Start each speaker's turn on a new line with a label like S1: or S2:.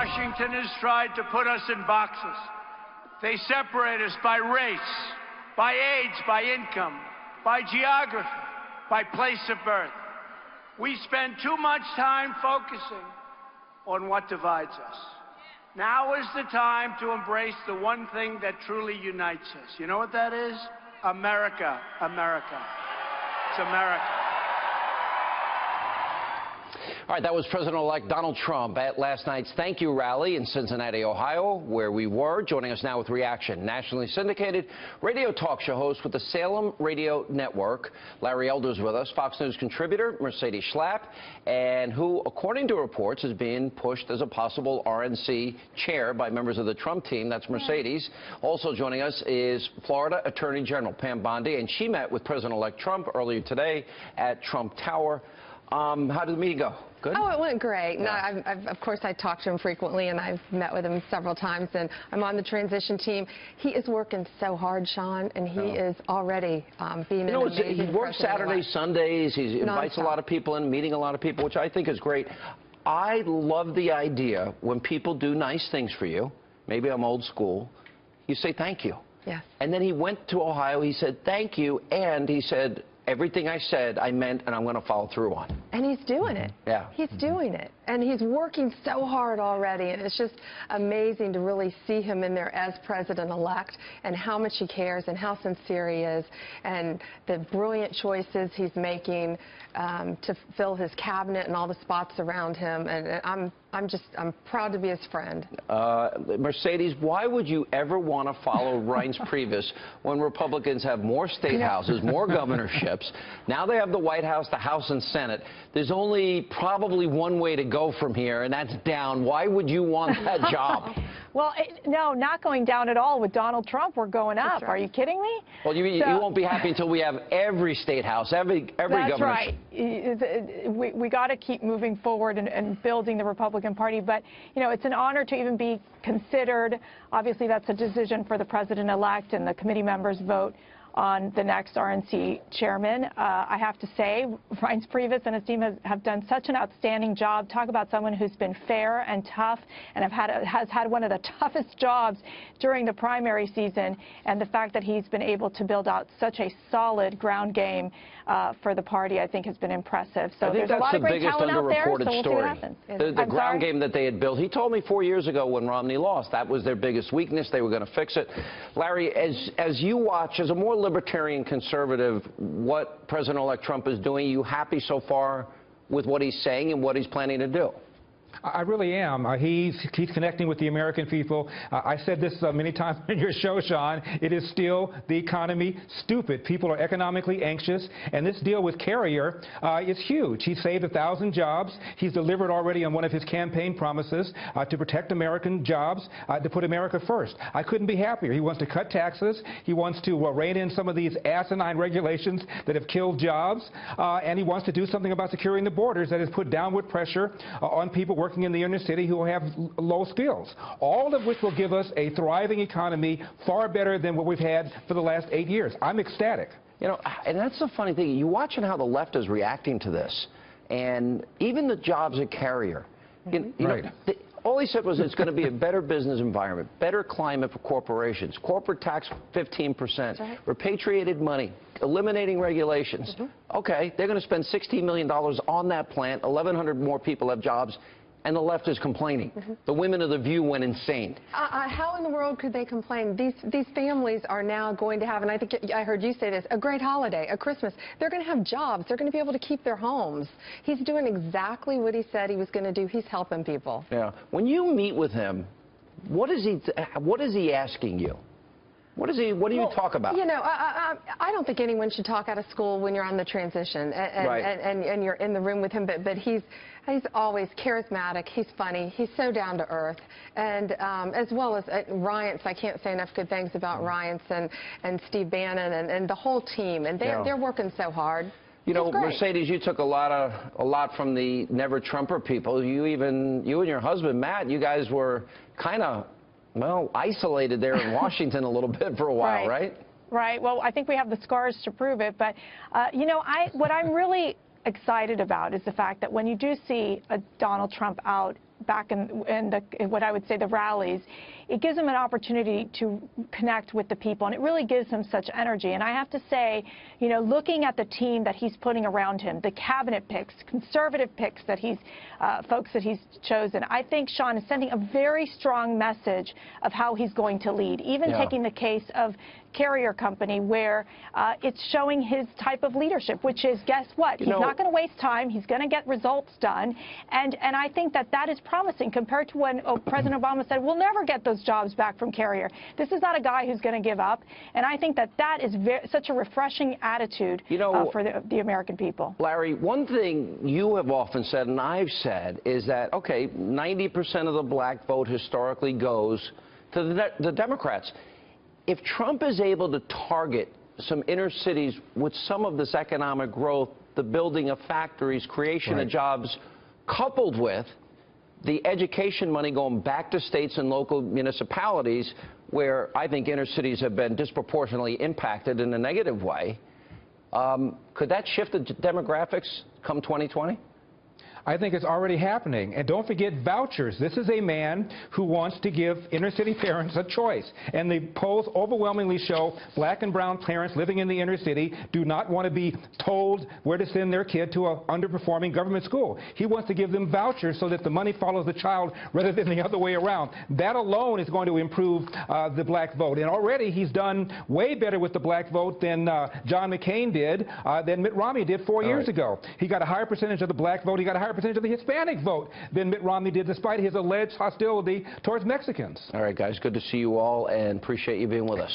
S1: Washington has tried to put us in boxes. They separate us by race, by age, by income, by geography, by place of birth. We spend too much time focusing on what divides us. Now is the time to embrace the one thing that truly unites us. You know what that is? America, America. It's America.
S2: All right, that was President-elect Donald Trump at last night's Thank You rally in Cincinnati, Ohio, where we were. Joining us now with reaction, nationally syndicated radio talk show host with the Salem Radio Network, Larry Elder's with us, Fox News contributor Mercedes Schlapp, and who, according to reports, is being pushed as a possible RNC chair by members of the Trump team. That's Mercedes. Also joining us is Florida Attorney General Pam Bondi, and she met with President-elect Trump earlier today at Trump Tower. How did the meeting go? Good?
S3: Oh, it went great.
S2: Yeah.
S3: No, of course, I talked to him frequently, and I've met with him several times, and I'm on the transition team. He is working so hard, Sean, and he is already being an amazing
S2: he works Saturdays, Sundays. He invites a lot of people in, meeting a lot of people, which I think is great. I love the idea when people do nice things for you. Maybe I'm old school. You say thank you.
S3: Yes.
S2: And then he went to Ohio. He said thank you, and he said, everything I said, I meant, and I'm going to follow through on.
S3: And he's doing it.
S2: Yeah.
S3: He's doing it. And he's working so hard already. And it's just amazing to really see him in there as president-elect and how much he cares and how sincere he is and the brilliant choices he's making to fill his cabinet and all the spots around him. And I'm proud to be his friend.
S2: Mercedes, why would you ever want to follow Reince Priebus when Republicans have more state houses, more governorships? Now they have the White House, the House, and Senate. There's only probably one way to go from here, and that's down. Why would you want that job?
S4: Well, no, not going down at all. With Donald Trump, we're going up. Are you kidding me?
S2: Well, you won't be happy until we have every state house, every
S4: That's
S2: governor.
S4: right. We got to keep moving forward and building the Republican Party. But, you know, it's an honor to even be considered. Obviously, that's a decision for the president-elect, and the committee members vote on the next RNC chairman. I have to say, Reince Priebus and his team have done such an outstanding job. Talk about someone who's been fair and tough and has had one of the toughest jobs during the primary season. And the fact that he's been able to build out such a solid ground game for the party, I think, has been impressive. So there's a lot of great talent out there, so we'll see what happens.
S2: The ground game that they had built. He told me 4 years ago when Romney lost, that was their biggest weakness. They were going to fix it. Larry, as you watch, as a more libertarian conservative, what President-elect Trump is doing, you happy so far with what he's saying and what he's planning to do?
S5: I really am. He's connecting with the American people. I said this many times in your show, Sean. It is still the economy stupid. People are economically anxious, and this deal with Carrier is huge. He saved 1,000 jobs. He's delivered already on one of his campaign promises to protect American jobs, to put America first. I couldn't be happier. He wants to cut taxes. He wants to rein in some of these asinine regulations that have killed jobs, and he wants to do something about securing the borders that has put downward pressure on people working in the inner city who have low skills, all of which will give us a thriving economy far better than what we've had for the last 8 years. I'm ecstatic.
S2: You know, and that's the funny thing. You watching how the left is reacting to this, and even the jobs at Carrier. You know, all he said was it's going to be a better business environment, better climate for corporations, corporate tax 15%, repatriated money, eliminating regulations. Okay, they're going to spend $16 million on that plant, 1,100 more people have jobs, and the left is complaining. The women of The View went insane.
S3: How in the world could they complain? These families are now going to have, and I think I heard you say this, a great holiday, a Christmas. They're going to have jobs. They're going to be able to keep their homes. He's doing exactly what he said he was going to do. He's helping people.
S2: Yeah. When you meet with him, what is he asking you? What do you talk about?
S3: You know, I don't think anyone should talk out of school when you're on the transition and you're in the room with him. But he's always charismatic. He's funny. He's so down to earth. And as well as Reince, I can't say enough good things about Reince and Steve Bannon and the whole team. And they're working so hard.
S2: You know, Mercedes, you took a lot from the Never Trumper people. You and your husband Matt, you guys were kind of, well, isolated there in Washington a little bit for a while, right?
S4: Right. Well, I think we have the scars to prove it. But, you know, what I'm really excited about is the fact that when you do see a Donald Trump out back in what I would say the rallies, it gives him an opportunity to connect with the people, and it really gives him such energy. And I have to say, you know, looking at the team that he's putting around him, the cabinet picks, conservative picks that folks that he's chosen, I think Sean is sending a very strong message of how he's going to lead, even taking the case of Carrier Company, where it's showing his type of leadership, which is, guess what? He's not going to waste time. He's going to get results done. And I think that is promising compared to when President Obama said, we'll never get those jobs back from Carrier. This is not a guy who's going to give up. And I think that is such a refreshing attitude for the American people.
S2: Larry, one thing you have often said, and I've said, is that, okay, 90% of the black vote historically goes to the Democrats. If Trump is able to target some inner cities with some of this economic growth, the building of factories, creation of jobs, coupled with the education money going back to states and local municipalities, where I think inner cities have been disproportionately impacted in a negative way, could that shift the demographics come 2020?
S5: I think it's already happening. And don't forget vouchers. This is a man who wants to give inner city parents a choice. And the polls overwhelmingly show black and brown parents living in the inner city do not want to be told where to send their kid to an underperforming government school. He wants to give them vouchers so that the money follows the child rather than the other way around. That alone is going to improve the black vote. And already he's done way better with the black vote than John McCain did, than Mitt Romney did 4 years ago. He got a higher percentage of the black vote. He got a higher percentage of the Hispanic vote than Mitt Romney did, despite his alleged hostility towards Mexicans.
S2: All right, guys, good to see you all, and appreciate you being with us.